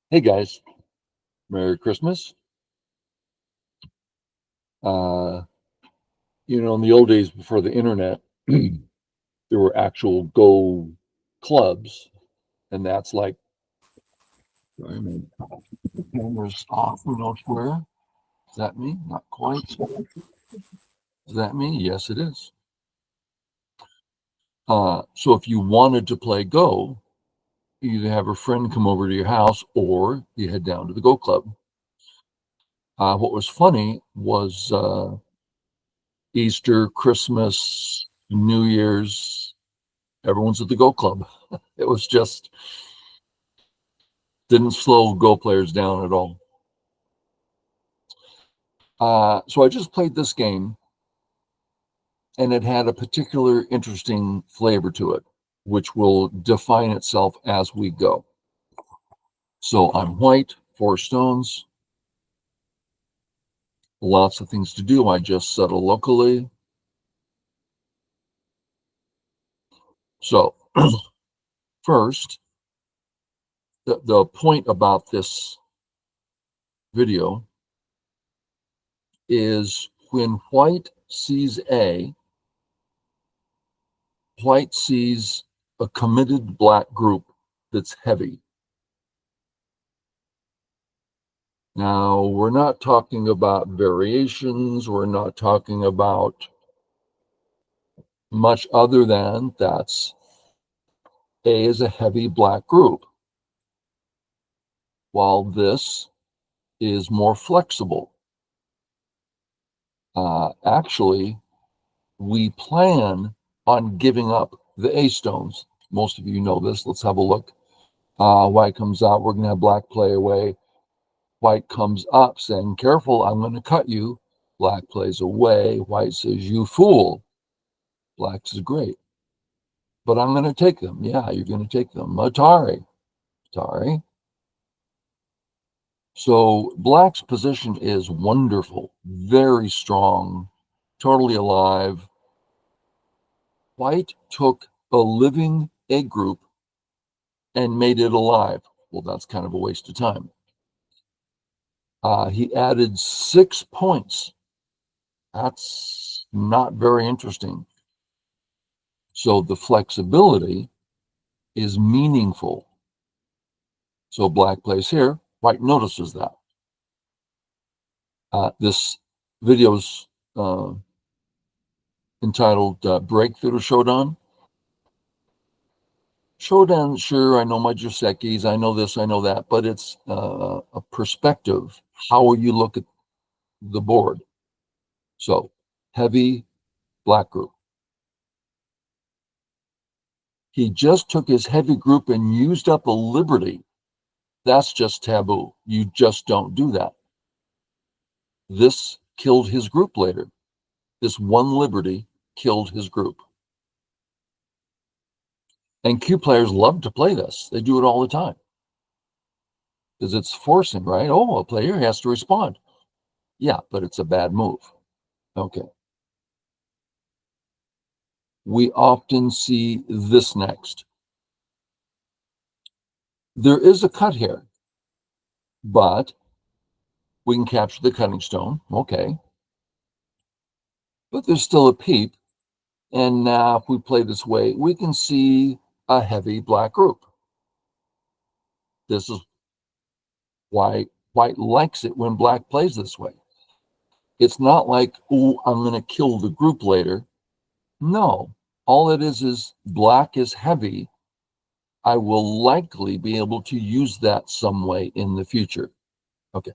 Hey guys, Merry Christmas. Uh, in the old days before the internet, there were actual Go clubs, and that's like, I mean, the camera's off, we don't swear. Is that me? Not quite. Is that me? Yes, it is. So if you wanted to play Go, you either have a friend come over to your house or you head down to the Go club. What was funny was Easter, Christmas, New Year's, everyone's at the Go club. It was just didn't slow Go players down at all. So I just played this game, and it had a particular interesting flavor to it, which will define itself as we go. So I'm white, 4 stones, lots of things to do. I just settle locally. So first, the point about this video is when white sees A, white sees a committed black group that's heavy. Now, we're not talking about variations. We're not talking about much other than that's A is a heavy black group, while this is more flexible. Actually, we plan on giving up the A stones. Most of you know this. Let's have a look. White comes out. We're going to have black play away. White comes up saying, careful, I'm going to cut you. Black plays away. White says, you fool. Black says, great. But I'm going to take them. Yeah, you're going to take them. Atari. So black's position is wonderful, very strong, totally alive. White took a living A group and made it alive. Well, that's kind of a waste of time. He added 6 points. That's not very interesting. So the flexibility is meaningful. So black plays here. White notices that. This video's entitled Breakthrough to Shodan. Shodan, sure, I know my Josekis, I know this, I know that, but it's a perspective, how you look at the board. So, heavy black group. He just took his heavy group and used up a liberty. That's just taboo. You just don't do that. This killed his group later. This one liberty killed his group. And Q players love to play this. They do it all the time. Because it's forcing, right? Oh, a player has to respond. Yeah, but it's a bad move. Okay. We often see this next. There is a cut here, but we can capture the cutting stone. Okay. But there's still a peep. And now if we play this way, we can see a heavy black group. This is why white likes it when black plays this way. It's not like, oh, I'm going to kill the group later. No, all it is black is heavy. I will likely be able to use that some way in the future. Okay.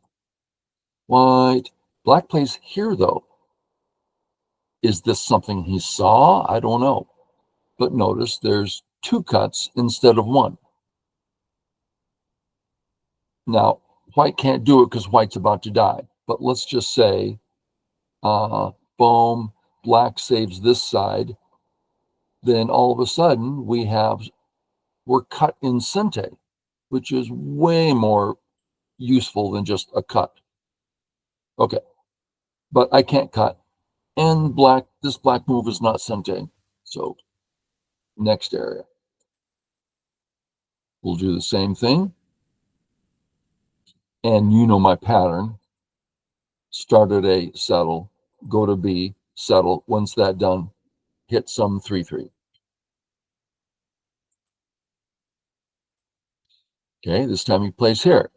White. Black plays here, though. Is this something he saw? I don't know. But notice there's 2 cuts instead of 1. Now, white can't do it because white's about to die. But let's just say, boom, black saves this side. Then all of a sudden, we're cut in sente, which is way more useful than just a cut. Okay, but I can't cut. And this black move is not sente. So next area. We'll do the same thing. And you know my pattern. Start at A, settle, go to B, settle. Once that's done, hit some 3-3. Okay, this time he plays here.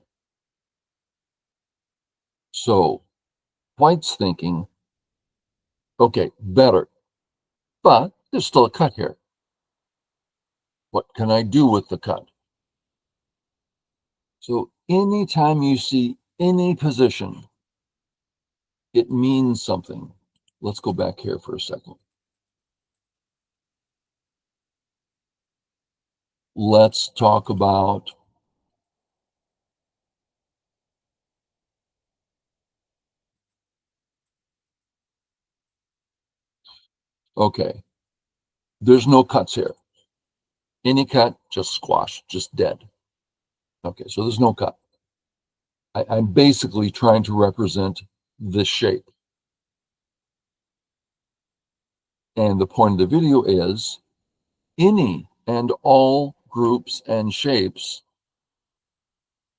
So White's thinking, okay, better, but there's still a cut here. What can I do with the cut? So anytime you see any position, it means something. Let's go back here for a second. Let's talk about okay, there's no cuts here. Any cut, just squash, just dead. Okay, so there's no cut. I'm basically trying to represent this shape. And the point of the video is any and all groups and shapes,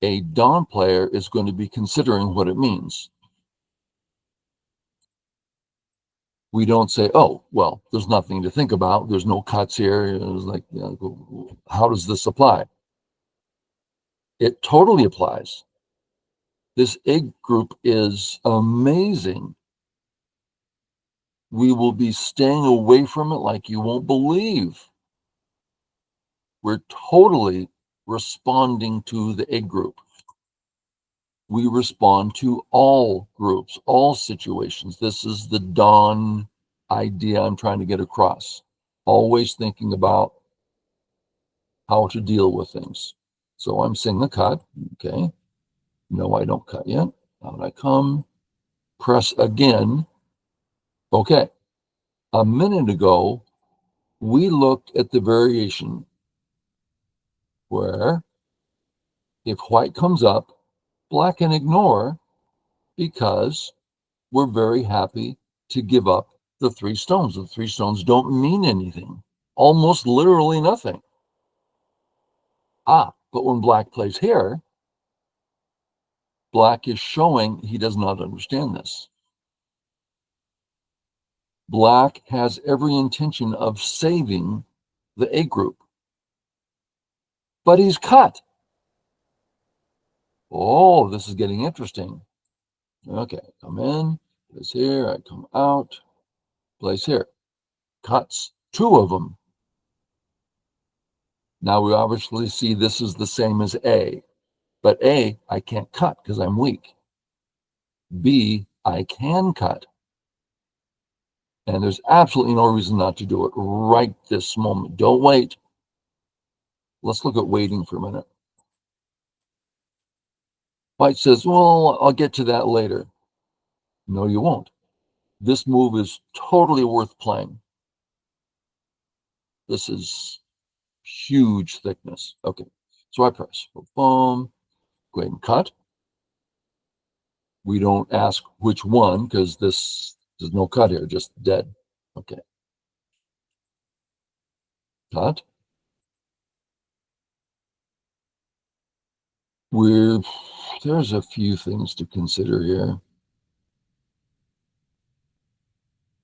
a Dawn player is going to be considering what it means. We don't say, oh, well, there's nothing to think about. There's no cuts here. It's like, you know, how does this apply? It totally applies. This egg group is amazing. We will be staying away from it like you won't believe. We're totally responding to the egg group. We respond to all groups, all situations. This is the Dawn idea I'm trying to get across. Always thinking about how to deal with things. So I'm seeing the cut. Okay. No, I don't cut yet. Out I come. Press again. Okay. A minute ago, we looked at the variation where if white comes up, black can ignore because we're very happy to give up the 3 stones. The 3 stones don't mean anything, almost literally nothing. But when black plays here, black is showing he does not understand this. Black has every intention of saving the A group, but he's cut. Oh, this is getting interesting. Okay, come in, place here, I come out, place here. Cuts, 2 of them. Now we obviously see this is the same as A, but A, I can't cut because I'm weak. B, I can cut. And there's absolutely no reason not to do it right this moment. Don't wait. Let's look at waiting for a minute. White says, well, I'll get to that later. No, you won't. This move is totally worth playing. This is huge thickness. Okay, so I press. Boom. Go ahead and cut. We don't ask which one because there's no cut here, just dead. Okay. Cut. There's a few things to consider here.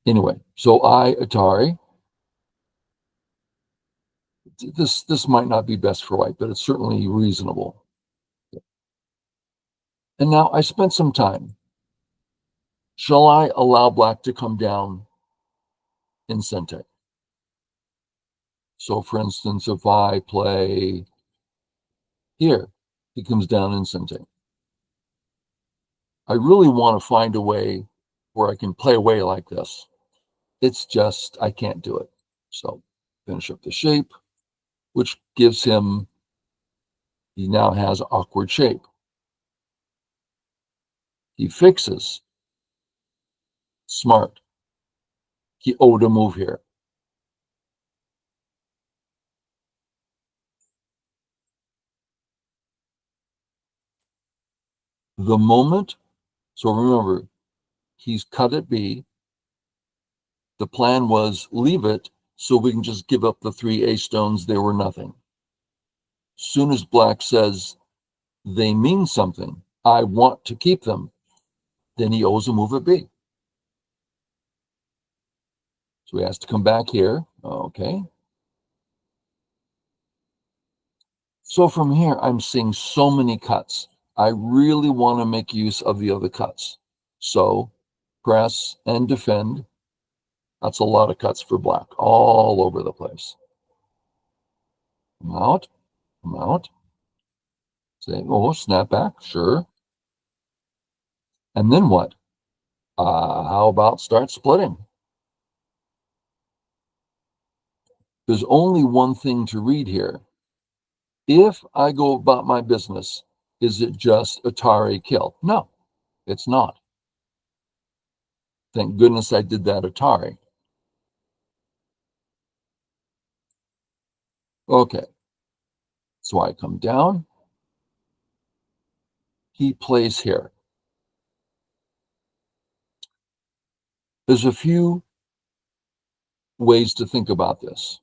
Anyway, so Atari. This might not be best for white, but it's certainly reasonable. And now I spent some time. Shall I allow black to come down in Sente? So for instance, if I play here, he comes down in Sente. I really want to find a way where I can play away like this. It's just, I can't do it. So finish up the shape, which gives him, he now has awkward shape. He fixes. Smart. He owed a move here. The moment, so remember, he's cut at B. The plan was leave it so we can just give up the 3 A stones. They were nothing. Soon as black says they mean something, I want to keep them. Then he owes a move at B. So he has to come back here. Okay. So from here, I'm seeing so many cuts. I really want to make use of the other cuts. So press and defend. That's a lot of cuts for black all over the place. Come out, come out. Say, oh, snap back, sure. And then what? How about start splitting? There's only one thing to read here. If I go about my business, is it just Atari kill? No, it's not. Thank goodness I did that Atari. Okay, so I come down. He plays here. There's a few ways to think about this.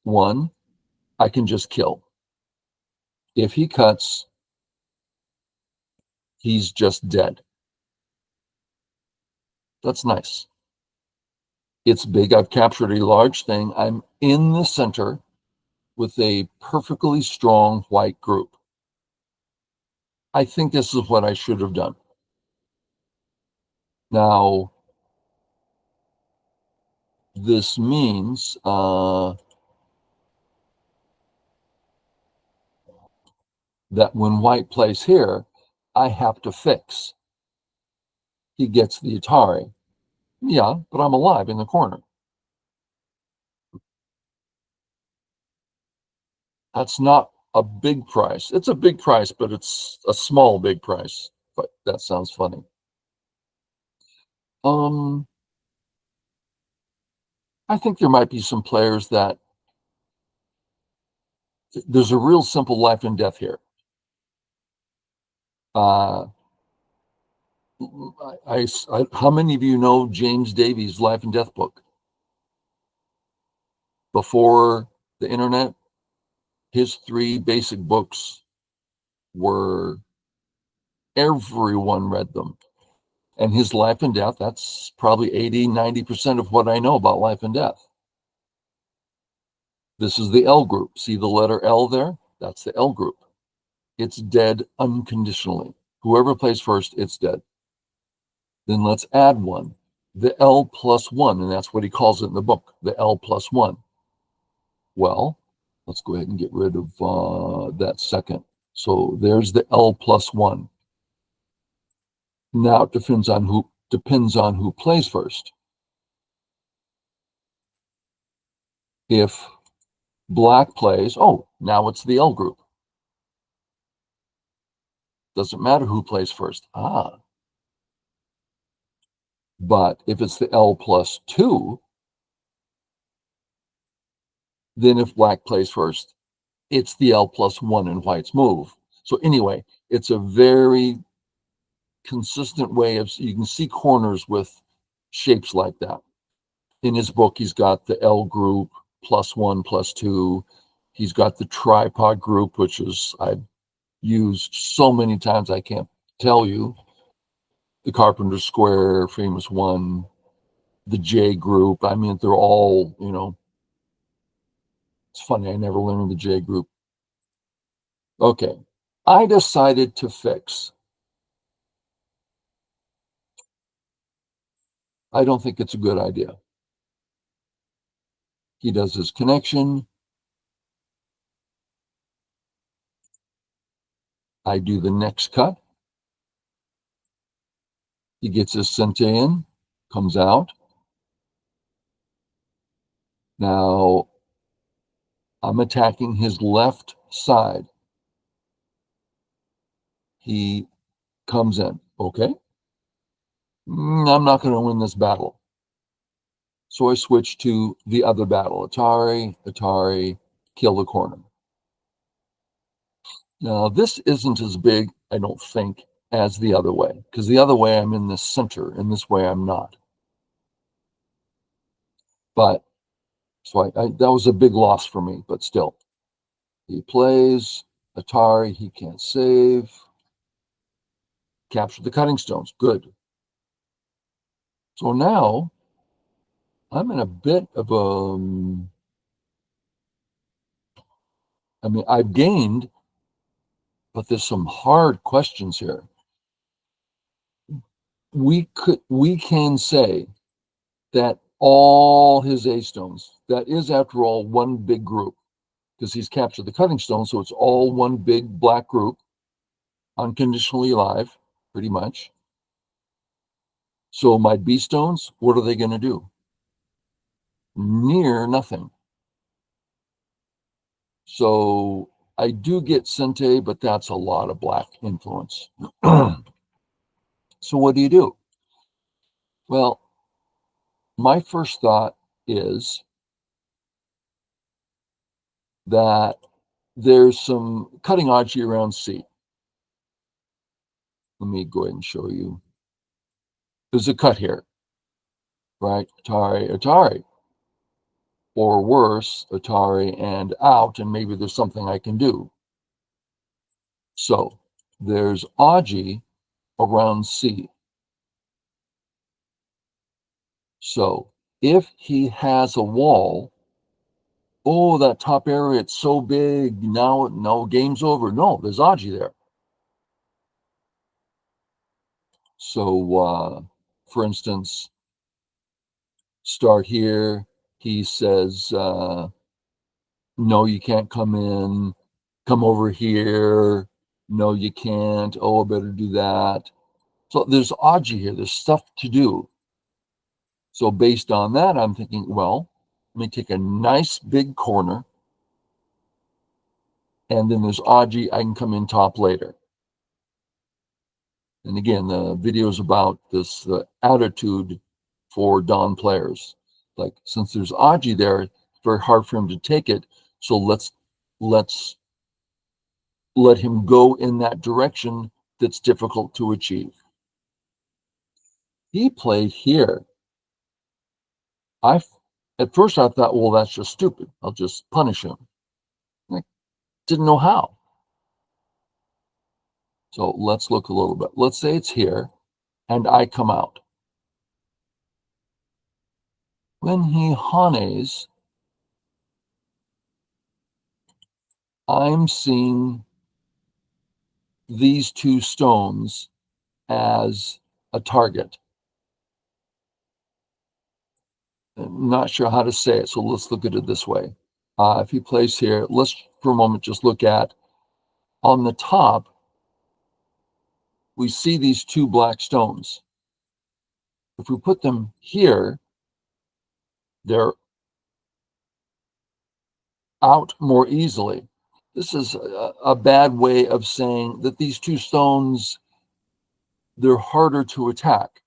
One, I can just kill. If he cuts, he's just dead. That's nice. It's big. I've captured a large thing. I'm in the center with a perfectly strong white group. I think this is what I should have done. Now, this means that when white plays here, I have to fix. He gets the Atari. Yeah, but I'm alive in the corner. That's not a big price. It's a big price, but it's a small big price. But that sounds funny. I think there might be some players that there's a real simple life and death here. Uh, how many of you know James Davies' Life and Death book? Before the internet, his three basic books were, everyone read them. And his Life and Death, that's probably 80-90% of what I know about life and death. This is the L group. See the letter L there? That's the L group. It's dead unconditionally. Whoever plays first, it's dead. Then let's add one, the L plus one, and that's what he calls it in the book, the L plus one. Well, let's go ahead and get rid of that second. So there's the L plus one. Now it depends on who plays first. If black plays, oh, now it's the L group. Doesn't matter who plays first. But if it's the L plus two, then if black plays first, it's the L plus one in white's move. So anyway, it's a very consistent way of, you can see corners with shapes like that. In his book, he's got the L group, plus one, plus two. He's got the tripod group, which is, I've used so many times I can't tell you. The Carpenter Square, famous one, the J group. I mean, they're all, it's funny, I never learned the J group. Okay, I decided to fix. I don't think it's a good idea. He does his connection. I do the next cut. He gets his cente in, comes out. Now, I'm attacking his left side. He comes in. Okay. I'm not going to win this battle. So I switch to the other battle. Atari, kill the corner. Now, this isn't as big, I don't think, as the other way, because the other way I'm in the center, and this way I'm not. But, so that was a big loss for me, but still. He plays Atari, he can't save. capture the cutting stones. Good. So now I'm in a bit of a, I mean, I've gained, but there's some hard questions here. We can say that all his A stones, that is, after all, one big group, because he's captured the cutting stone, so it's all one big black group, unconditionally alive, pretty much. So my B stones, what are they going to do? Near nothing. So I do get Sente, but that's a lot of black influence. So what do you do? Well, my first thought is that there's some cutting Aji around C. Let me go ahead and show you. There's a cut here, right? Atari, Atari. Or worse, Atari and out, and maybe there's something I can do. So there's Aji around C. So if he has a wall, oh, that top area, it's so big, now no, game's over. No, there's Aji there. So for instance, start here, he says, no, you can't come in, come over here, no, you can't, oh, I better do that. So there's Aji here, there's stuff to do. So based on that, I'm thinking, well, let me take a nice big corner, and then there's Aji, I can come in top later. And again, the video is about this attitude for Don players. Like, since there's Aji there, it's very hard for him to take it. So let's let him go in that direction that's difficult to achieve. He played here. At first I thought, well, that's just stupid. I'll just punish him. I didn't know how. So let's look a little bit. Let's say it's here, and I come out. When he hanes, I'm seeing these two stones as a target. I'm not sure how to say it, so let's look at it this way. If he plays here, let's for a moment just look at, on the top, we see these two black stones. If we put them here, they're out more easily. This is a bad way of saying that these two stones, they're harder to attack.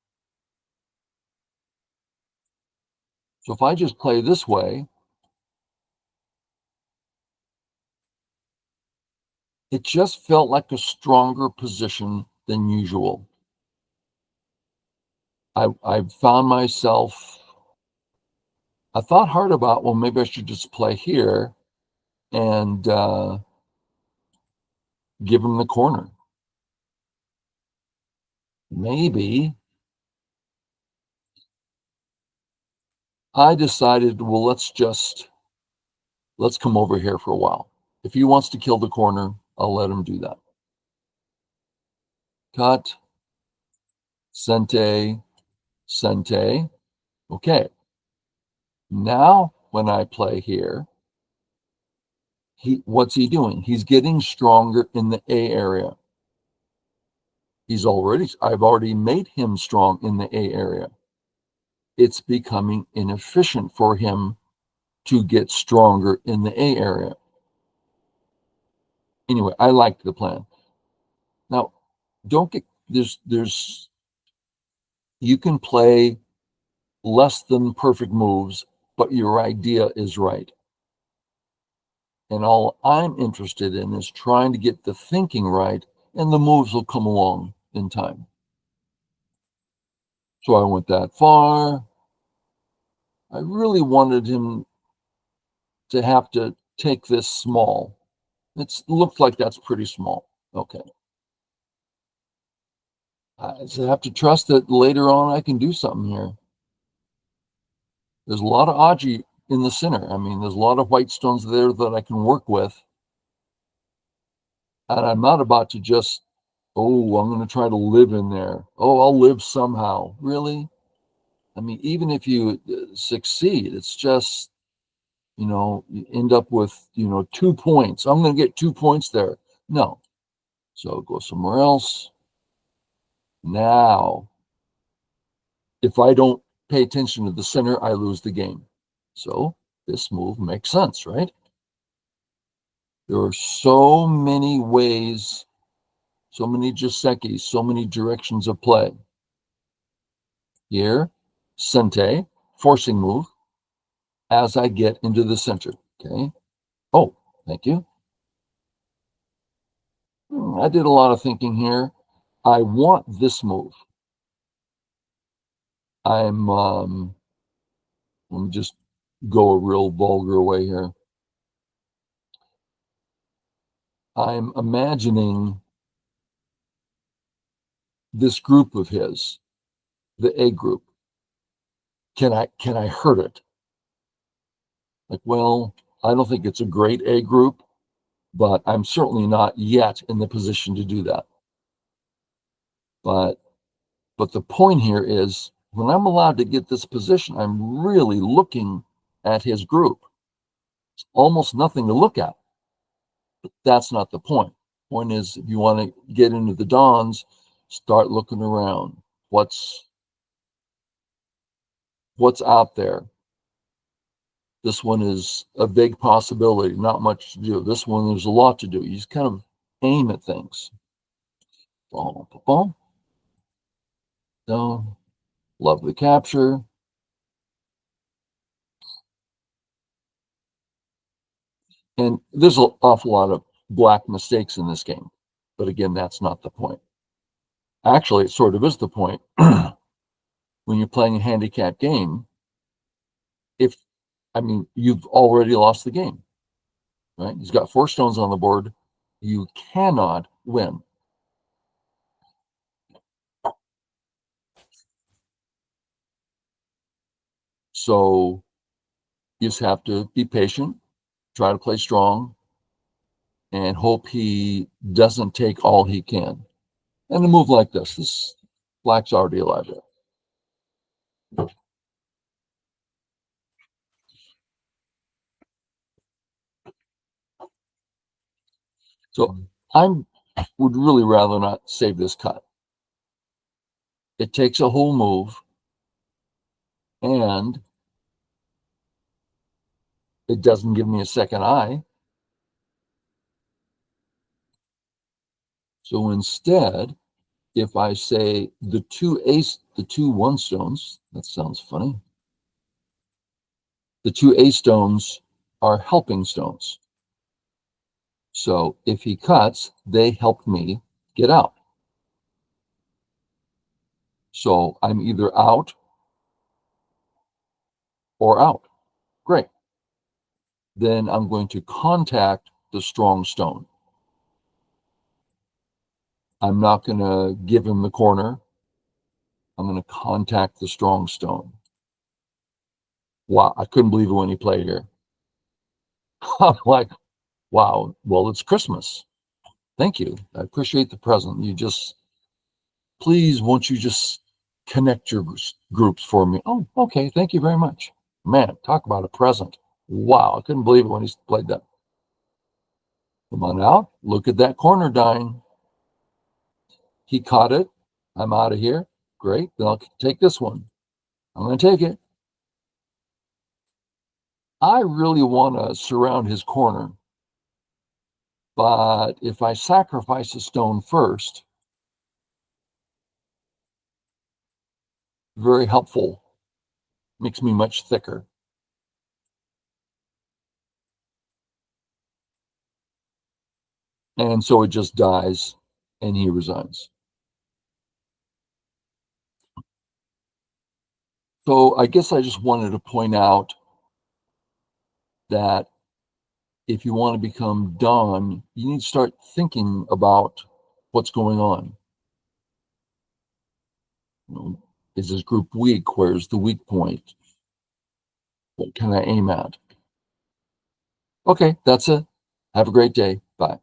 So if I just play this way, it just felt like a stronger position than usual. I found myself, I thought hard about, well, maybe I should just play here and give him the corner. Maybe I decided, well, let's come over here for a while. If he wants to kill the corner, I'll let him do that. Cut, Sente, Sente. Okay. Now, when I play here, what's he doing? He's getting stronger in the A area. I've already made him strong in the A area. It's becoming inefficient for him to get stronger in the A area. Anyway, I like the plan. Now, don't get, you can play less than perfect moves, but your idea is right. And all I'm interested in is trying to get the thinking right, and the moves will come along in time. So I went that far. I really wanted him to have to take this small. It looks like that's pretty small. Okay. I just have to trust that later on I can do something here. There's a lot of aji in the center. I mean, there's a lot of white stones there that I can work with. And I'm not about to just, oh, I'm going to try to live in there. Oh, I'll live somehow. Really? I mean, even if you succeed, it's just, you end up with, 2 points. I'm going to get 2 points there. No. So go somewhere else. Now, if I don't pay attention to the center, I lose the game. So this move makes sense, right? There are so many ways, so many jisekis, so many directions of play. Here, sente, forcing move, as I get into the center. Okay. Oh, thank you. I did a lot of thinking here. I want this move. Let me just go a real vulgar way here. I'm imagining this group of his, the A group. Can I hurt it? Like, well, I don't think it's a great A group, but I'm certainly not yet in the position to do that. But the point here is when I'm allowed to get this position, I'm really looking at his group. It's almost nothing to look at. But that's not the point. Point is, if you want to get into the dons, start looking around. What's out there? This one is a big possibility, not much to do. This one, there's a lot to do. You just kind of aim at things. Boom, boom, boom. Down. Love the capture. And there's an awful lot of black mistakes in this game. But again, that's not the point. Actually, it sort of is the point. When you're playing a handicap game, you've already lost the game, right? He's got 4 stones on the board. You cannot win. So you just have to be patient, try to play strong, and hope he doesn't take all he can. And a move like this black's already alive there. So I would really rather not save this cut. It takes a whole move, and it doesn't give me a second eye. So instead, if I say the two one stones, that sounds funny. The 2 A stones are helping stones. So if he cuts, they help me get out. So I'm either out or out. Great. Then I'm going to contact the strong stone. I'm not going to give him the corner. I'm going to contact the strong stone. Wow, I couldn't believe it when he played here. I'm like, wow, well, it's Christmas. Thank you. I appreciate the present. Please, won't you just connect your groups for me? Oh, okay. Thank you very much. Man, talk about a present. Wow, I couldn't believe it when he played that. Come on out. Look at that corner dying. He caught it. I'm out of here. Great. Then I'll take this one. I'm going to take it. I really want to surround his corner. But if I sacrifice a stone first, very helpful, makes me much thicker. And so it just dies and he resigns. So I guess I just wanted to point out that if you want to become Don, you need to start thinking about what's going on. You know, is this group weak? Where's the weak point? What can I aim at? Okay, that's it. Have a great day. Bye.